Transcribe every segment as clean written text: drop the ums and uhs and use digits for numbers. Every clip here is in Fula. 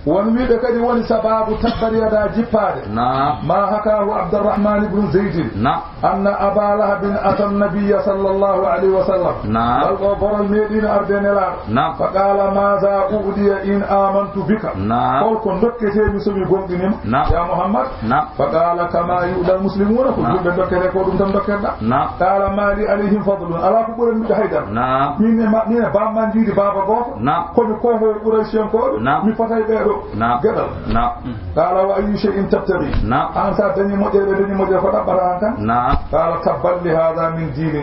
ونميد كدي وني سباب تبر يدا جباد ما حكاه عبد الرحمن بن زيد أن أبا لهب أتى النبي صلى الله عليه وسلم بل المدينة أردن فقال ماذا أغدي إن آمنت بك قل كن دكتي مسلمي قمدنم يا محمد فقال كما يؤدى المسلمون كل دكتي قولهم تمدكتنا قال ما لي عليهم فضل ألا كبير من حيدر من بامن جيد بابا غوف كم كوهو قريشين كود من فتاي بيرو جدل قال وأي شيء تبتغي أنت دني مجرد فدا برانك قال تبل لهذا من ديني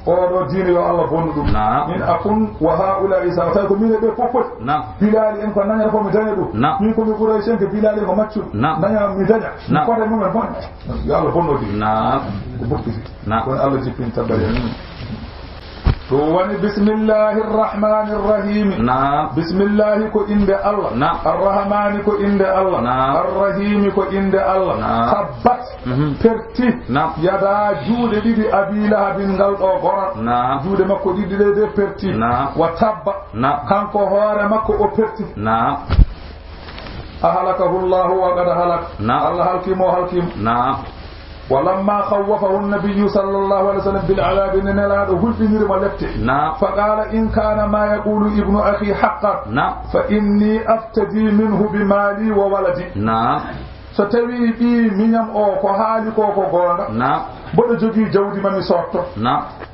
أو دين يا الله بندو من أكون وهؤلاء سأتاكم من بفوفت بلال إن كنا نعرفهم مجانبه من كل قريشين كبلال وماتشو نعم مجانع نقول من الفن يا الله بندو كون الله جبين تبلي تواني بسم الله الرحمن الرحيم بسم الله كو إند الله الرحمن كو إند الله الرحيم كو إند الله ثبت perti yada juude didi abi lahabin ngal do gora juude makko didi de perti wa tabba kanko hoore makko o perti ahalakahu Allah wa qad halak Allah halkim ولما خوفه النبي صلى الله عليه وسلم بالعذاب نلا هل في نير ملكته فقال إن كان ما يقول ابن أخي حقا فإني أفتدي منه بمالي وولدي so tawi bi minyam o ko haali ko gonga bodo jogi jawdi mami sorto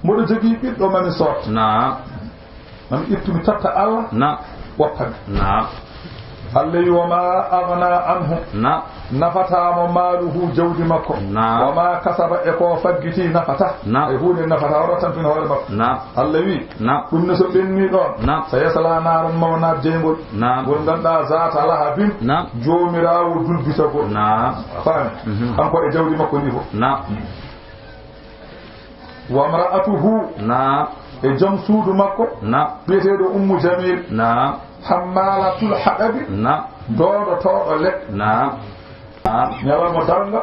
bodo jogi biddo mami sorto man ittumi tatta Allah wattami Allah wama aghna anhu nafata mo maluhu jawdi makko wama kasaba e ko faggiti nafata e hude nafata waratan fin hore makko Allah wi dum ne so benni don sayasala naran mawna jengol gon ganda zata lahabin jomirawo dulbitago fam kanko e jawdi makko ni fo wa mar'atuhu e jom suudu makko biyetedo ummu jamil hammalatul hadabi dodo todo lek ñawamo darga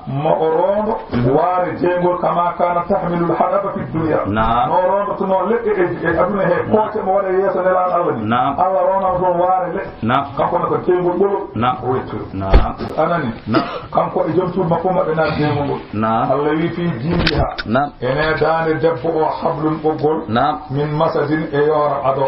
mo o rondo waare jengol kama kana tahmilul hadaba fi dunya no rondo to no leɗɗe e aduna he kote mo waɗa yeeso nelan Allah ni Allah rona ton waare leɗɗe kanko ne ko jengol ɓolo o wettiro anani kanko e joom suud makko maɓɓe na jengol ngol Allah wi fi jiidiha ene dande debbo o hablum ɓoggol min masadin e yora ado